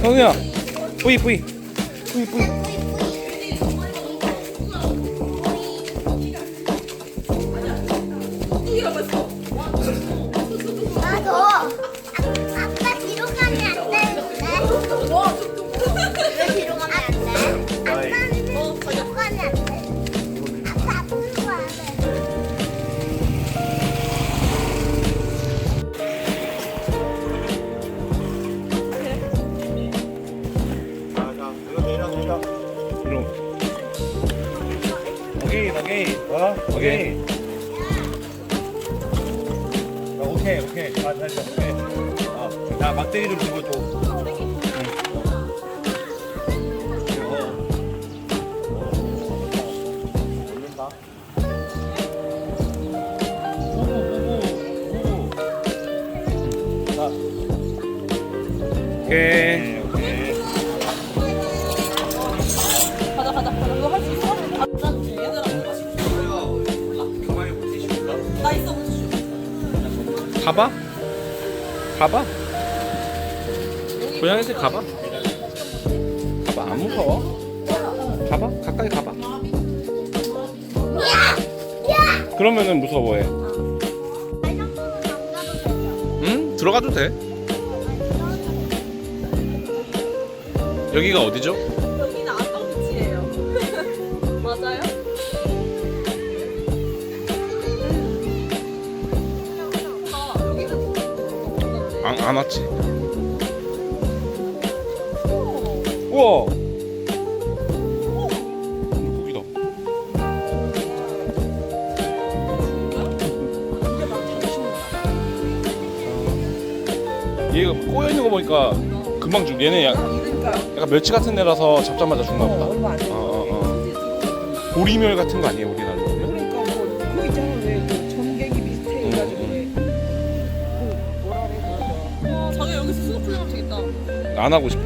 선우야, 뿌이 뿌이 뿌이 뿌이. 나도 아빠 뒤로 가면 안 되는데. 왜 뒤로 가면 안 돼? 아빠는 뒤로 가면 안 돼. 아빠 앞으로 가야 돼. 자, 내려. 이리. 오케이. 오케이. 오케이. 자, 오케이. 자, 막대기 좀 들고 또. 올린다. 자, 오케이. 오케이. 가자. 이거 할 수 있어? 얘들아, 가만히 버티십니까? 나 있어, 무슨 가봐. 고양이들 가봐. 안 무서워. 가봐. 가까이 가봐. 그러면은 무서워해. 응? 들어가도 돼. 여기가 어디죠? 여기는 안성비치예요. 맞아요? 여기는 안 왔지. 우와. 고기다. 얘가 꼬여 있는 거 보니까 금방 죽. 얘네 약간 멸치 같은 애라서 잡자마자 죽나 보다. 얼마 안 돼. 보리멸 같은 거 아니에요, 우리나라? 그러니까 뭐 그거 있잖아 왜그 전갱이 비슷해 해가지고 그 뭐라 그래 자기 여기서 스노클링 하면 되겠다. 안 하고 싶어.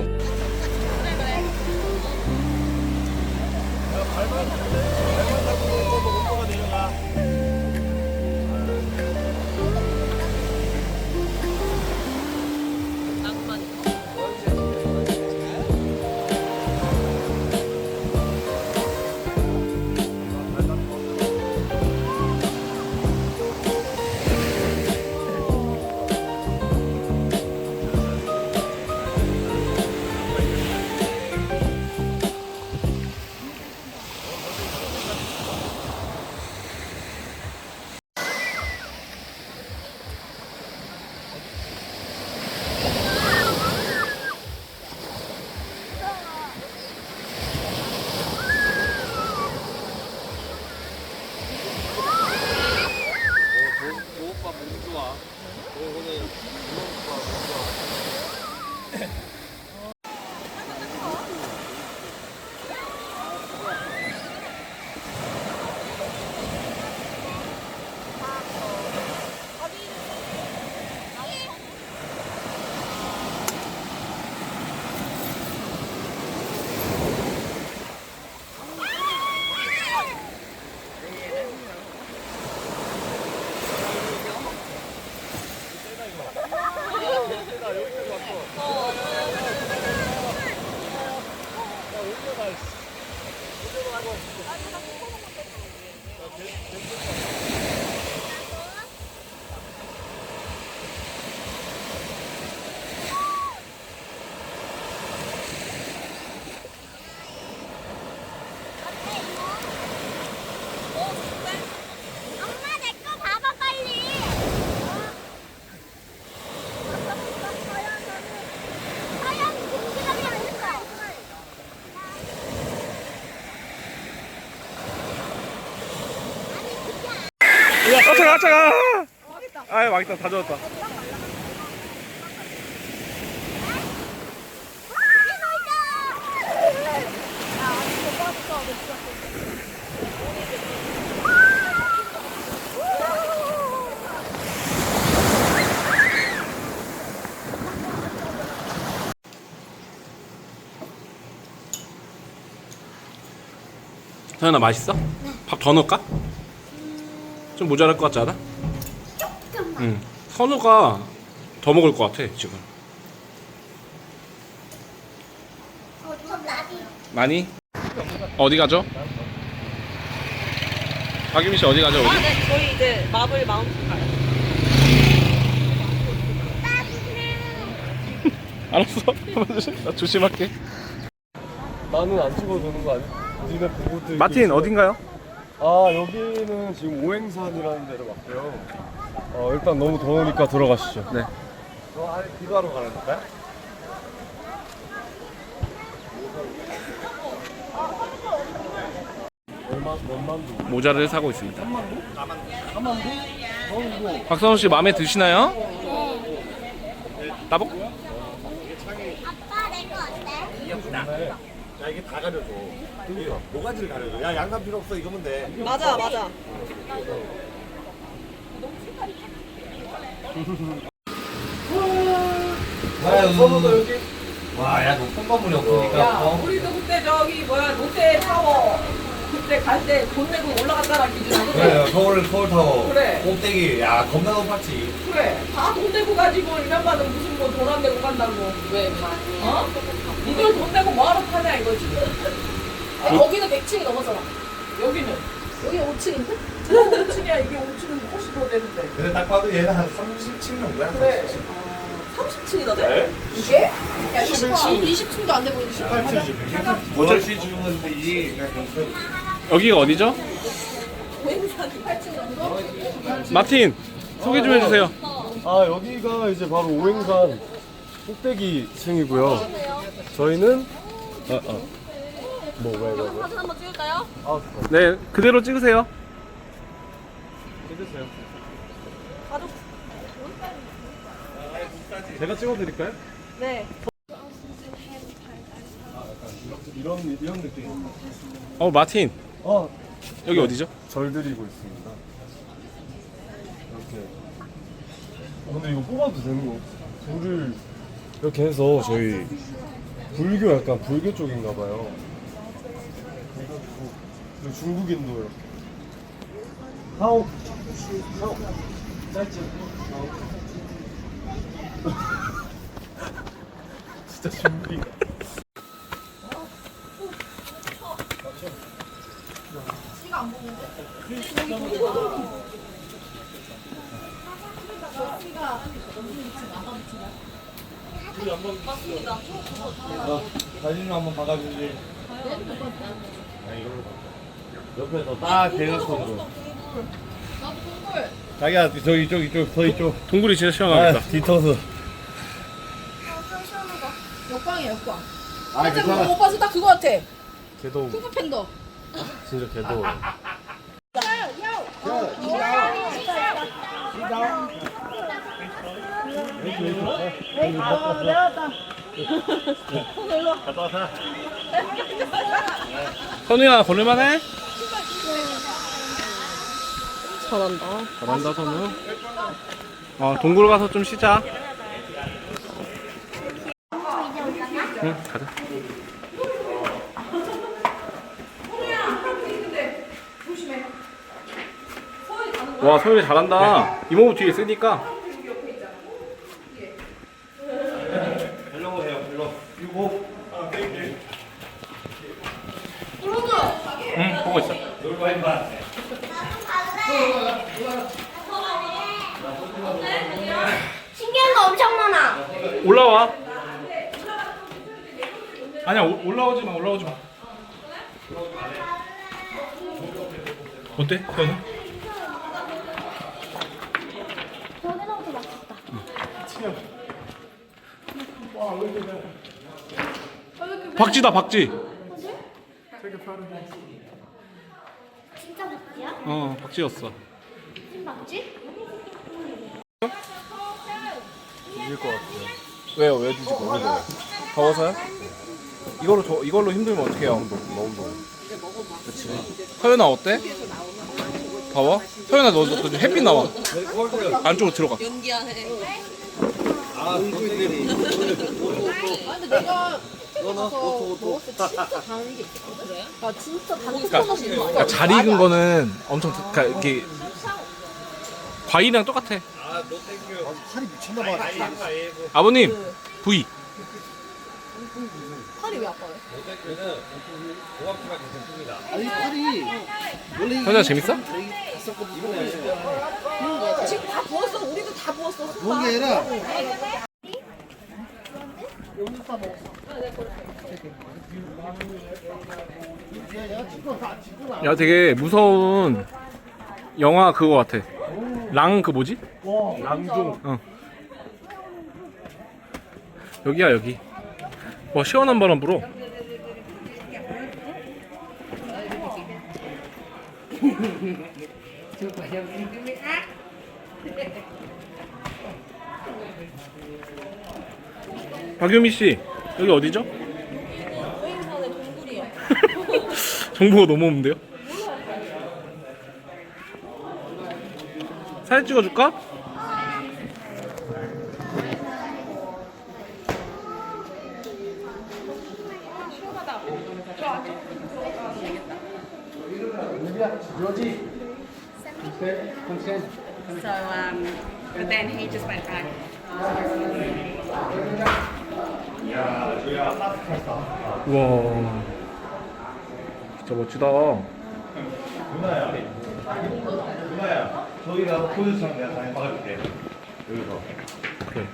낭만. 엄마 내 거 봐봐 빨리. 하얀 공기감이 안 있어. 야, 깜짝아. 아유, 망했다. 다 젖었다. 서연아, 맛있어? 밥 더 넣을까? 좀 모자랄 것 같지 않아? 선우가 더 먹을 것 같아 지금. 많이? 어디 가죠? 박유미 씨 어디 가죠? 어디? 네, 저희 이제 마블 마운틴 가요. 알았어. 나 조심할게. 나는 안 찍어도 되는 거 아니야? 니네 보고도 마틴 어딘가요? 아 여기는 지금 오행산이라는 데로 왔고요. 일단 너무 더우니까 들어가시죠. 네. 기도하러 가는 건가요? 몇만두? 모자를 사고 있습니다. 박선우 씨 마음에 드시나요? 따복? 아빠 내거 어때? 야 이게 다 가려줘. 드디어 모가지를 가려줘. 야 양감 필요 없어 이거면 돼. 맞아, 맞아. 와야 너 콩가물이 없으니까 우리도 그때 저기 뭐야 롯데 타워 그때 갈 때 돈 내고 올라갔다라 기준. 그래 서울타워 그래. 꼭대기 야 겁나 높았지. 그래. 다 돈 내고 가지고 이년만은 무슨 뭐 돈 안 내고 간다고. 왜? 어? 이걸 돈 내고 뭐하러 타냐 이거지. 거기는 100층이 넘었잖아. 여기는. 여기 5층인데? 5층이야. 이게 5층은 훨씬 더 되는데. 근데 딱 봐도 얘는 한 30층 정도야. 그래. 30층이나 돼? 이게? 야, 20층도 안 되고 18층. 모델시 주는 데이 여기가 어디죠? 고행산이 8층 정도? 마틴 소개 좀 해주세요. 아 여기가 이제 바로 오행산 꼭대기 층이고요. 저희는 왜? 사진 한번 찍을까요? 아 네 그대로 찍으세요. 찍으세요. 가족. 제가 찍어드릴까요? 네. 이런 느낌. 마틴 여기 어디죠? 절 드리고 있습니다. 이렇게. 근데 이거 뽑아도 되는 거? 불을 이렇게 해서 저희 불교 약간 불교 쪽인가 봐요. 그리고 중국인도 이렇게. 하오. 짧지. 진짜 준비가. 사진 좀 한번 박아주지. 옆에서 딱 대각선으로. 자기야 저 이쪽 더 이쪽. 동굴이 진짜 시원하겠다. 뒤터서. 역광이야 역광. 아 진짜 괜찮아. 그거 오빠 딱 그거 같아. 개더워. 핑크팬더. 진짜 개더워. 선우야 걸을만해? 잘한다. 잘한다 선우. 동굴 가서 좀 쉬자. 응 가자. 와 서율이 잘한다. 이모부 뒤에 있으니까. 별로 보세요 별로. 이거 응 보고 있어. 놀고 해봐. 신기한 거 엄청 많아. 올라와. 아니야 올라오지 마 올라오지 마. 어때 서율? 저기서부터 맛있다. 박쥐다 박쥐. 진짜 박쥐야? 박쥐였어. 무슨 박쥐? 이길 것 같아요. 왜요? 왜 뒤집어? 왜 더워서요? 이걸로 힘들면 어떻게 해요? 너무 더워. 서연아 어때? 더워? 서연아 너 지금 햇빛 나와. 안쪽으로 들어가. 연기하네. 아 손들이. 근데 내가 호텔 가서 먹었을 때 진짜 다른 게 있었거든? 그래? 아 진짜 다른 게 그러니까 잘 익은 거는 엄청 그러니까 이렇게 과일이랑 똑같아. 살이 미쳤나 봐. 아버님 V. 팔이 왜 아파요? 모자이크는 고맙지만 괜찮습니다. 아니 팔이 원래 현아 재밌어? 이번에 지금 다 부었어. 우리도 다 부었어. 부은 게 아니라 야 되게 무서운 영화 그거 같아. 랑 그 뭐지? 랑종. 어. 여기야 여기. 와 시원한 바람 불어. 박유미 씨 여기 어디죠? 오행산의 동굴이요. 정보가 너무 없는데요? 사진 찍어줄까? But then he just went back. 우와 진짜 멋지다. 누나야, 저기가 포즈처럼 내가 잘 막아줄게. 여기서. 그래.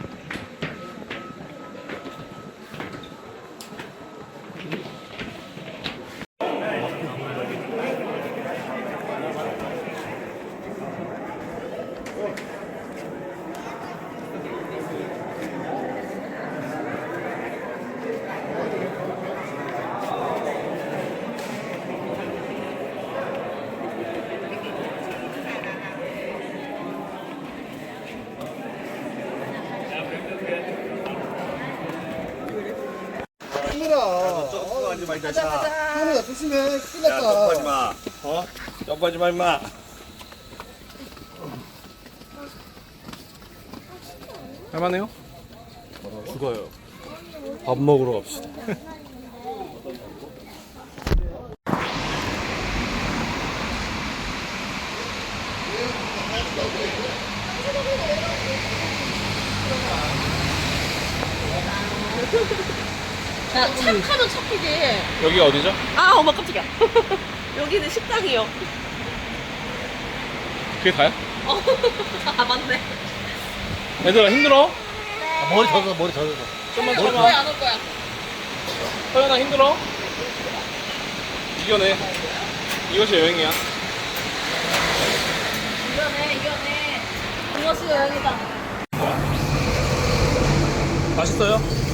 카메라. 점프하지 마, 이 자식아. 카메라 조심해. 큰일 야, 났다. 점프하지 마. 점프하지 마, 임마. 할만해요? 죽어요. 밥 먹으러 갑시다. 야, 착하면 착히지. 여기가 어디죠? 아, 엄마 깜짝이야. 여기는 식당이요. 그게 다야? 아, 맞네. 얘들아 힘들어? 머리 젖어 머리 젖어. 좀만 왜 참아. 안 올 거야? 서연아 힘들어? 이겨내. 이것이 여행이야. 이겨내. 이것이 여행이다. 맛있어요?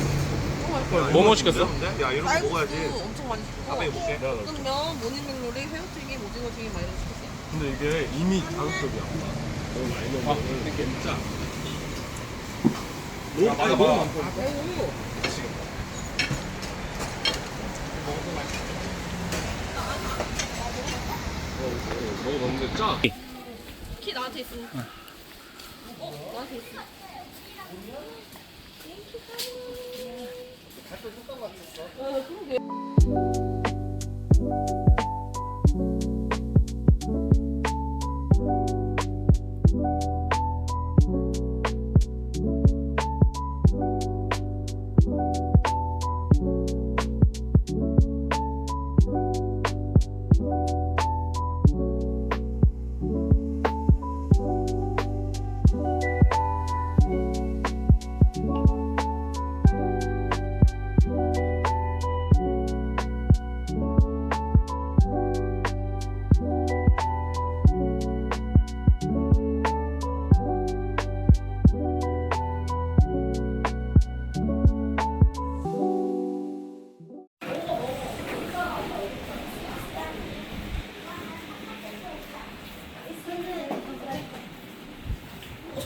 뭐뭐 시켰어? 야, 이런 거 먹어야지. 엄청 많이 시키고. 아빠 이거 볼게. 볶음면, 모닝글로리, 새우튀김, 오징어튀김 막 이런 거 시켰어요. 근데 이게 이미 자극적이야. 너무 많이 먹으면 진짜. 너무 많이 먹으면 안 돼. 너무 너무 짜. 키 나한테 있으면. 나한테 있어.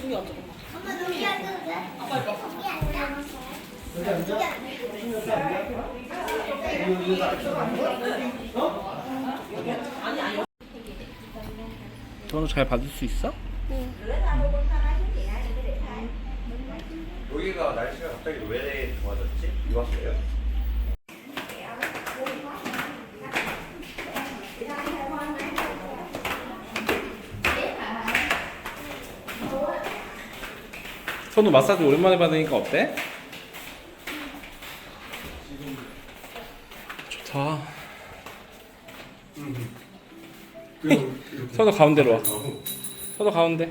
종이 안 잡아. 엄마 여기 앉아도 돼? 아빠 여기 앉아. 전화 잘 받을 수 있어? 여기가 날씨가 갑자기 왜 좋아졌지? 비 왔어요? 선우 마사지 오랜만에 받으니까 어때? 자. 선우 가운데로 와. 선우 가운데.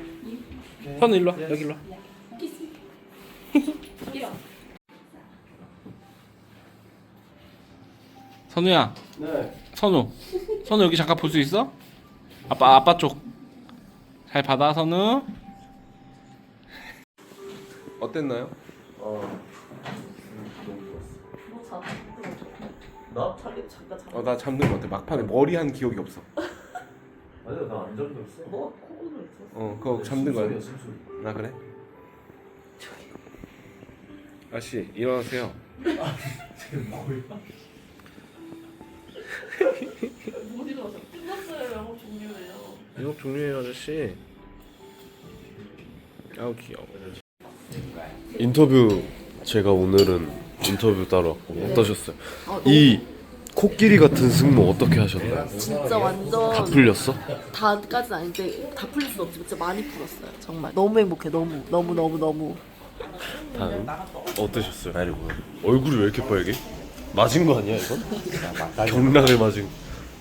선우 일로 와. 여기 일로 와. 선우야. 네. 선우. 선우 여기 잠깐 볼 수 있어? 아빠 쪽. 잘 받아 선우. 어땠나요? 나? 나 잠든 것 같아. 막판에 머리 한 기억이 없어. 아니야 나안 잠들었어. 그거 잠든 거야. 나 그래? 아씨 일어나세요. 지금 뭐야? 못 일어나서 끝났어요. 영업 종료예요. 영업 종료해요 아저씨. 아우 귀여워. 인터뷰 제가 오늘은 인터뷰 따러 왔고 어떠셨어요? 이 코끼리 같은 승모 어떻게 하셨나요? 진짜 완전 다 풀렸어? 다까지는 아닌데 다 풀릴 수는 없지만 진짜 많이 풀었어요. 정말 너무 행복해. 너무. 다음 어떠셨어요? 얼굴이 왜 이렇게 빨개? 맞은 거 아니야 이건? 경락을 맞은.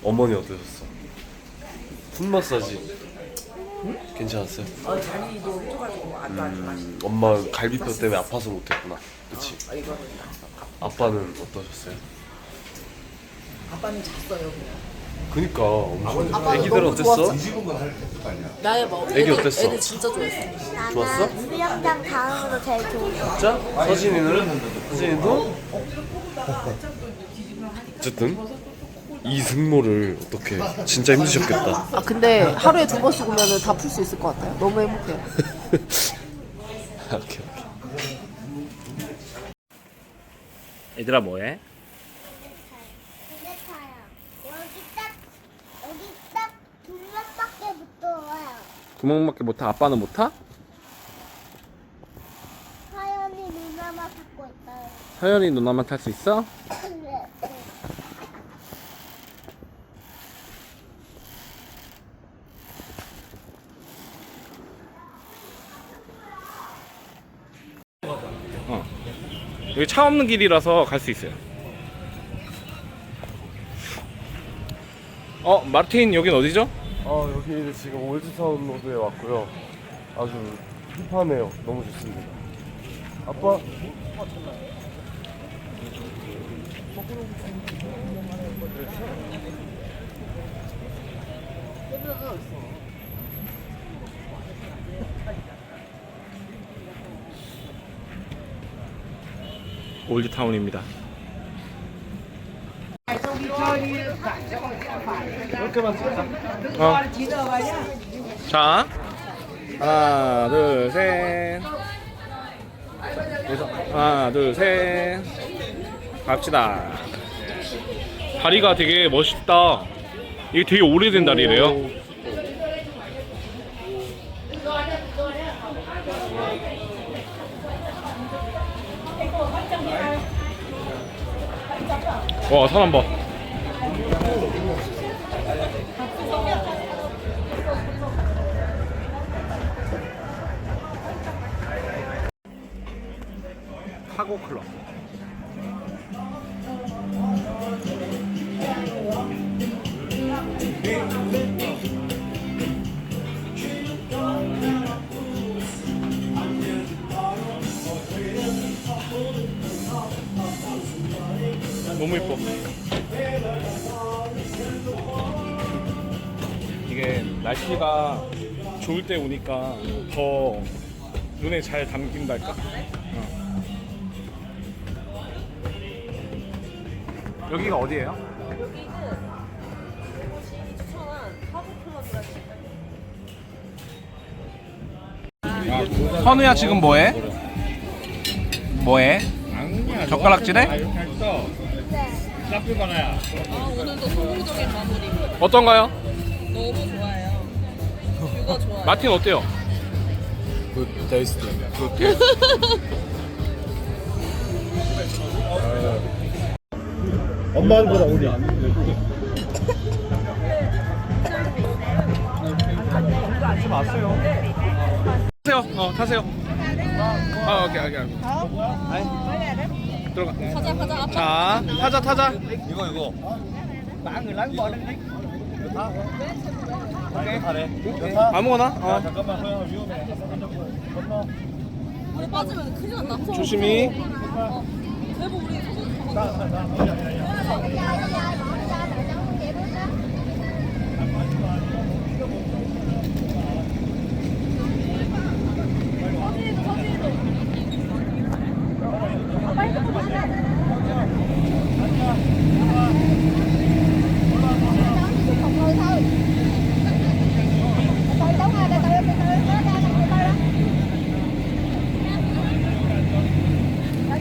어머니 어떠셨어? 풋 마사지 괜찮았어요? 엄마 갈비뼈 때문에 아파서 못했구나. 그치? 아빠는 어떠셨어요? 아빠는 잤어요. 그니까 엄청. 아빠는 애기들 너무 어땠어? 좋았어. 나의 뭐 애기 어땠어? 애들 진짜 좋아했어. 좋았어? 수영장 다음으로 제일 좋은 거. 진짜? 서진이는? 서진이도? 어쨌든 이 승모를 어떻게 진짜 힘드셨겠다. 아 근데 하루에 2번씩 오면은 다 풀 수 있을 것 같아요. 너무 행복해요. 오케이. 얘들아 뭐해? 근데 타요. 여기 딱 두 명밖에 못 들어와요. 구멍밖에 못 타. 아빠는 못 타? 하연이 누나만 찾고 있어요. 서연이 누나만 탈 수 있어? 네. 여기 차 없는 길이라서 갈 수 있어요. 마르틴 여긴 어디죠? 여기 지금 올드타운 로드에 왔고요. 아주 힙하네요. 너무 좋습니다. 아빠. 올드타운입니다. 이렇게만 찍자. 자, 하나, 둘, 셋. 하나, 둘, 셋. 갑시다. 다리가 되게 멋있다. 이게 되게 오래된 다리래요. 와, 사람 봐. 카고 클럽. 너무 예뻐. 이게 날씨가 좋을 때 오니까 더 눈에 잘 담긴달까? 여기가 어디예요? 선우야 지금 뭐해? 뭐해? 젓가락질해? 오늘도 성공적인 마무리. 어떤가요? 너무 좋아요. 뷰가 좋아요. 마틴 어때요? 굿 테이스트. 엄마보다 우리. 타세요. 타세요. 오케이. 들어가. 자, 타자. 이거. 아무거나. 잠깐만 소영아 위험해. 건너. 물에 빠지면 큰일 난다. 조심히. 대부 우리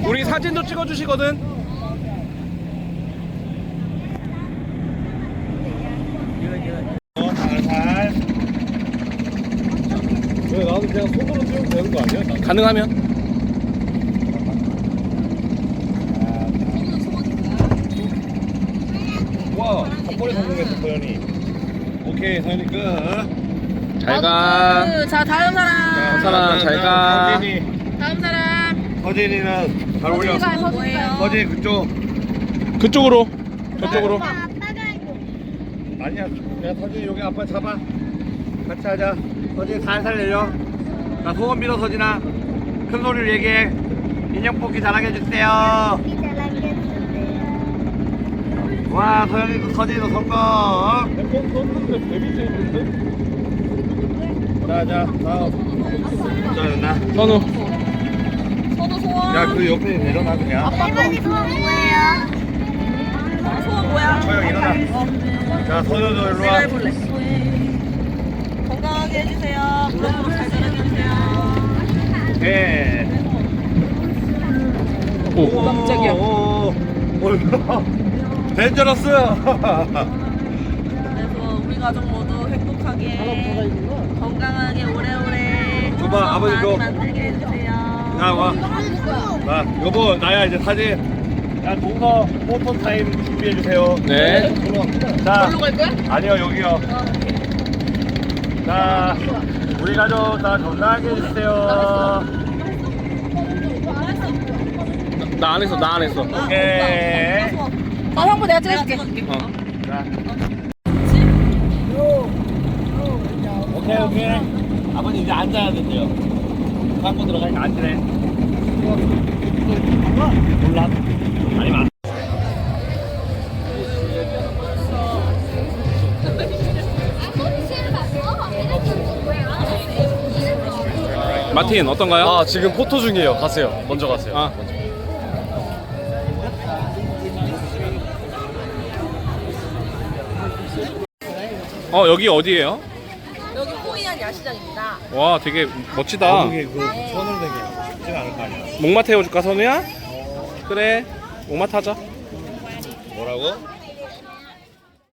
우리 사진도 찍어주시거든. 살살. 왜 나도 그냥 손으로 찍으면 되는 거 아니야? 가능하면. 와, 탑볼에 성공했어 서현이. 오케이 서현이 끝. 잘 가. 자 다음 사람. 사람 잘 가. 서진이. 다음 사람. 서진이는 잘 올려. 서진이 그쪽. 그쪽으로. 저쪽으로. 아빠가 이거. 아니야. 야 서진이 여기 아빠 잡아. 같이 하자. 서진이 살살 내려. 나 소원 빌어 서진아. 큰 소리를 얘기해. 인형 뽑기 잘하게 해주세요. 기다리겠어요. 와 서현이도 서진이도 성공. 떴는데 배 밑에 있는데? 자자 다음. 자 나. 선우. 저도 소원. 야 그 옆에 내려놔 그냥. 할머니 소원 뭐예요? 소원 뭐야? 서영 일어나. 자 서현도 일로 와. 해볼래. 건강하게 해주세요. 무릎으로 잘 자라게 해주세요. 오케이. 오. 깜짝이야. 오. 덴저러스. 그래서 우리 가족 모두 행복하게 건강하게 오래오래 줘봐, 아버지 줘. 많이 만들게 해주세요. 자 와. 나 여보 나야 이제 사진. 야 동서 포토 타임 준비해 주세요. 네. 자. 어디로 갈 거야? 아니요 여기요. 자 우리 가족 다 건강하게 해주세요. 나 안 했어. 오케이. 형부 내가 찍어줄게. 어. 자. 오케이. 아버님 이제 앉아야 된대요. 광고 들어가니까 앉으래. 몰라. 아니면 마틴 어떤가요? 아 지금 포토 중이에요. 가세요. 먼저 가세요. 아. 여기 어디예요? 여기 호이안 야시장입니다. 와, 되게 멋지다. 거기 그 손을 대기 쉽지가 않을 거 아니야. 목마 태워줄까, 선우야? 그래. 목마 타자. 뭐라고?